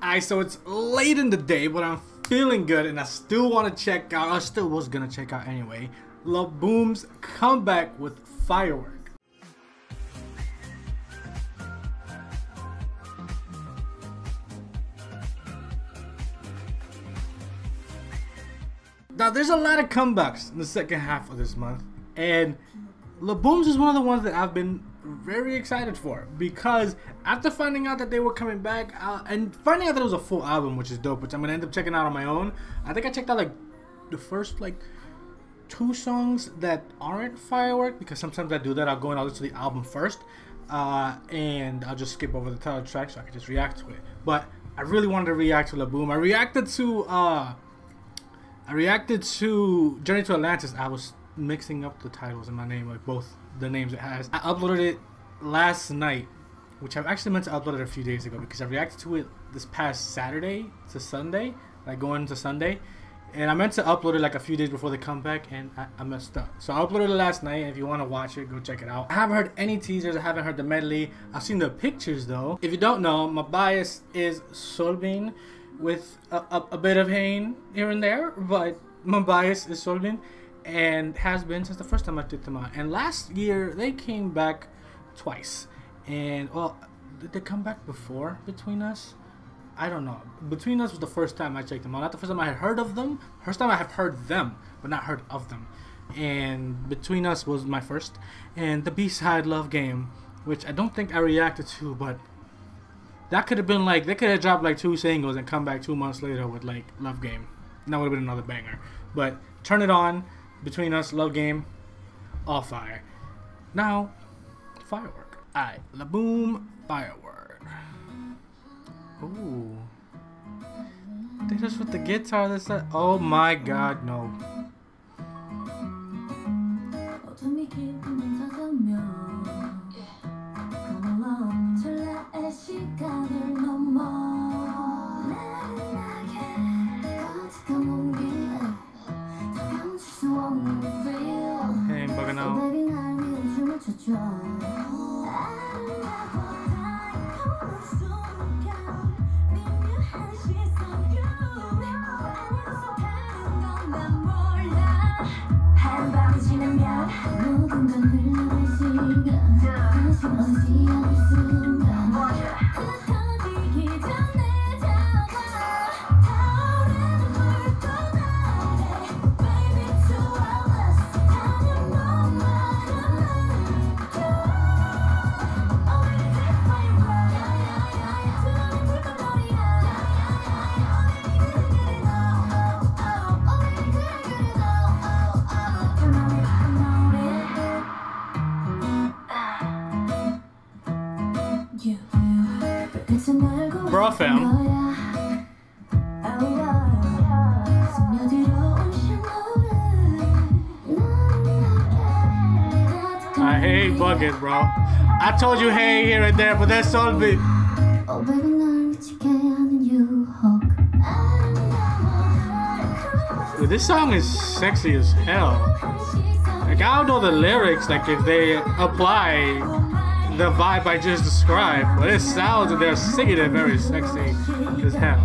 Alright, so it's late in the day, but I'm feeling good and I still want to check out, I still was gonna check out anyway, LABOUM's comeback with Firework. Now there's a lot of comebacks in the second half of this month, and LABOUM's is one of the ones that I've been very excited for, because after finding out that they were coming back and finding out that it was a full album, which is dope, which I'm gonna end up checking out on my own. I think I checked out like the first like 2 songs that aren't Firework, because sometimes I do that. I'll go and I'll listen to the album first, and I'll just skip over the title track so I can just react to it. But I really wanted to react to LABOUM. I reacted to Journey to Atlantis. I was mixing up the titles in my name, like both the names it has. I uploaded it last night, which I actually meant to upload it a few days ago, because I reacted to it this past Saturday to Sunday, like going into Sunday, and I meant to upload it like a few days before the comeback, and I messed up. So I uploaded it last night, and if you want to watch it, go check it out. I haven't heard any teasers, I haven't heard the medley. I've seen the pictures though. If you don't know, my bias is Solbin with a bit of Haein here and there, but my bias is Solbin, and has been since the first time I took them out. And last year they came back twice, and well, did they come back before Between Us? I don't know. Between Us was the first time I checked them out. Not the first time I had heard of them. First time I have heard them, but not heard of them. And Between Us was my first. And the B-side Love Game, which I don't think I reacted to, but that could have been like, they could have dropped like 2 singles and come back 2 months later with like Love Game. And that would have been another banger. But Turn It On, Between Us, Love Game, all fire. Now, Firework. Alright, LABOUM, Firework. Ooh. They just with the guitar this side. Oh my god, no. Hey, bugging out. Bro, fam. I hate bugging, bro. I told you hey here and there, but that's Solbin. Dude, this song is sexy as hell. Like, I don't know the lyrics, like if they apply the vibe I just described, but it sounds and they're singing it very sexy as hell.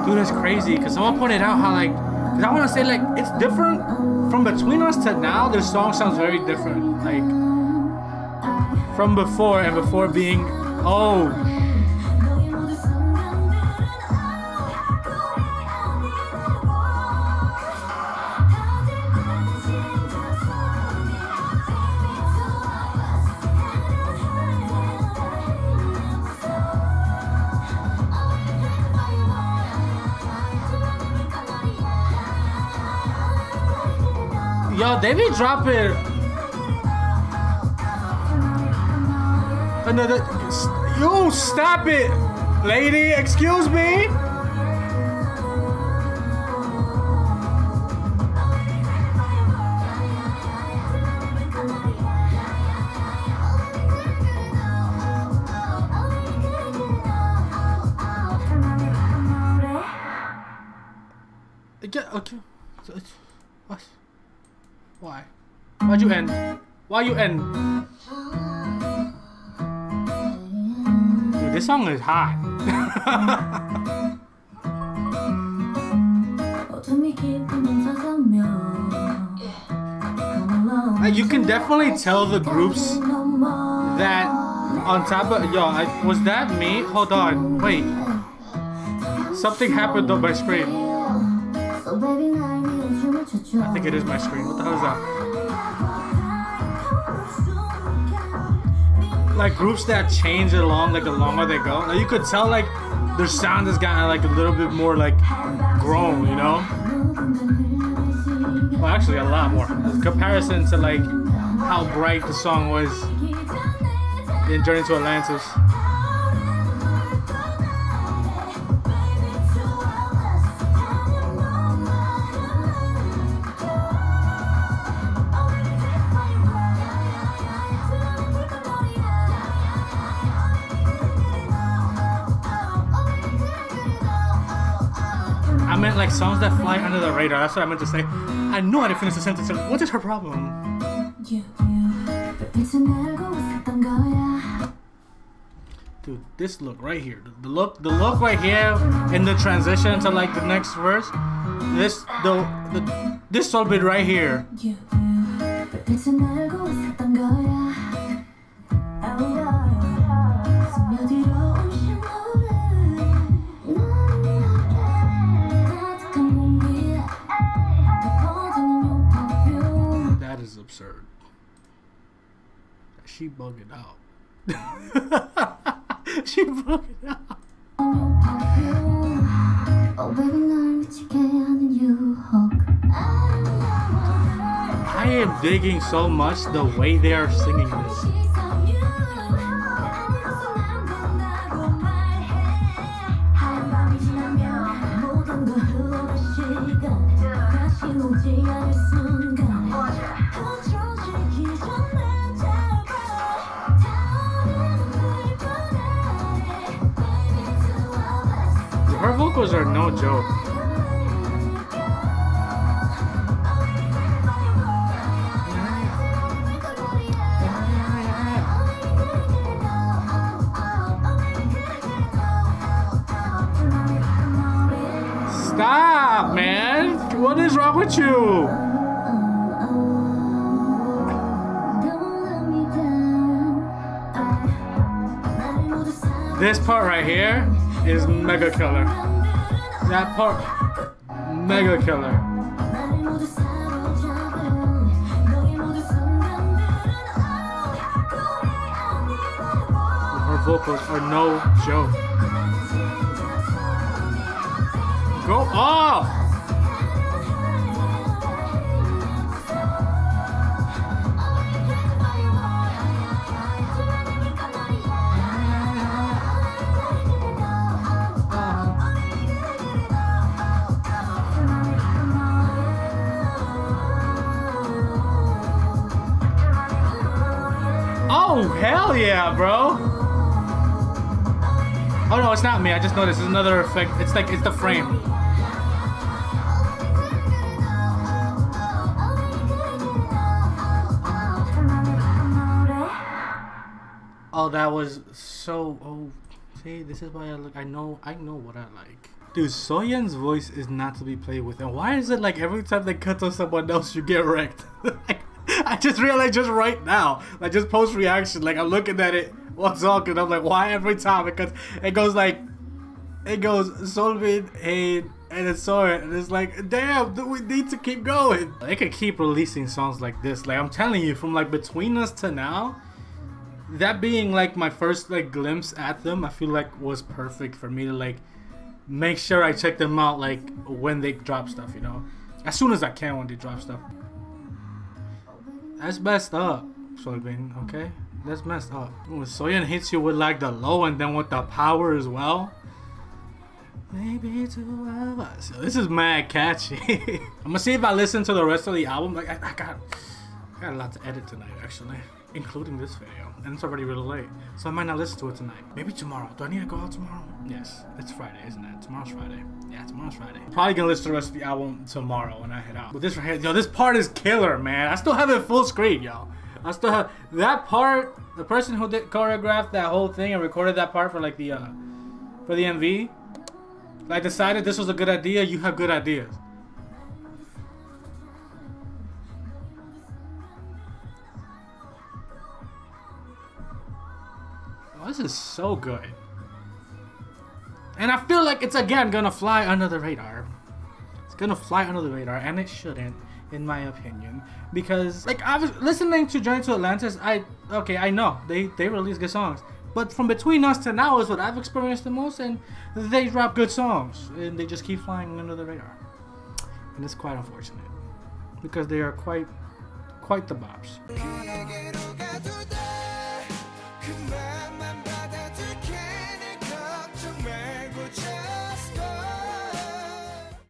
Dude, that's crazy, because someone pointed out how, like, because I want to say, like, it's different from Between Us to now. This song sounds very different, like, from before, and before being, oh, yo, they be dropping another. Yo, stop it, lady. Excuse me. Yeah, okay. What? Why? Why'd you end? Why you end? Dude, this song is hot. You can definitely tell the groups that on top of was that me? Hold on, wait. Something happened on my screen. I think it is my screen. What the hell is that? Like groups that change along like the longer they go. Like you could tell like their sound has gotten like a little bit more like grown, you know? Well, actually a lot more. In comparison to like how bright the song was in Journey to Atlantis. I meant like songs that fly under the radar. That's what I meant to say. I knew I didn't finish the sentence. What is her problem? Dude, this look right here. The look right here in the transition to like the next verse. This Solbin right here. That is absurd. She bugging out. She bugging out. I am digging so much the way they are singing this. Her vocals are no joke. Stop, man! What is wrong with you? This part right here is mega killer. That part, mega killer. Her vocals are no joke. Go off! Oh, hell yeah, bro. Oh no, it's not me. I just noticed there's another effect. It's like, it's the frame. Oh, that was so, see, this is why I look, I know what I like. Dude, Soyeon's voice is not to be played with. And why is it like every time they cut to someone else, you get wrecked? I just realized just right now, like just post reaction, like I'm looking at it while talking, I'm like, why every time? Because it goes Solbin, Haein, and it's Soyeon, and it's like, damn, we need to keep going. They could keep releasing songs like this. Like I'm telling you, from like Between Us to now, that being like my first like glimpse at them, I feel like was perfect for me to like make sure I check them out like when they drop stuff, you know, as soon as I can when they drop stuff. That's messed up, Solbin, okay? That's messed up. When Soyeon hits you with like the low and then with the power as well. Maybe two of us. This is mad catchy. I'm gonna see if I listen to the rest of the album. Like I got a lot to edit tonight, actually. including this video, and it's already really late, so I might not listen to it tonight. Maybe tomorrow. Do I need to go out tomorrow? Yes, it's Friday, isn't it? Tomorrow's Friday. Yeah, tomorrow's Friday. Probably gonna listen to the rest of the album tomorrow when I head out. But this right here, yo, this part is killer, man. I still have it full screen, yo. I still have that part. The person who did choreographed that whole thing and recorded that part for like the MV, like decided this was a good idea. You have good ideas. Oh, this is so good. And I feel like it's again gonna fly under the radar. It's gonna fly under the radar, and it shouldn't, in my opinion, because like I was listening to Journey to Atlantis. I know they release good songs, but from Between Us to now is what I've experienced the most, and they drop good songs, and they just keep flying under the radar, and it's quite unfortunate because they are quite the bops.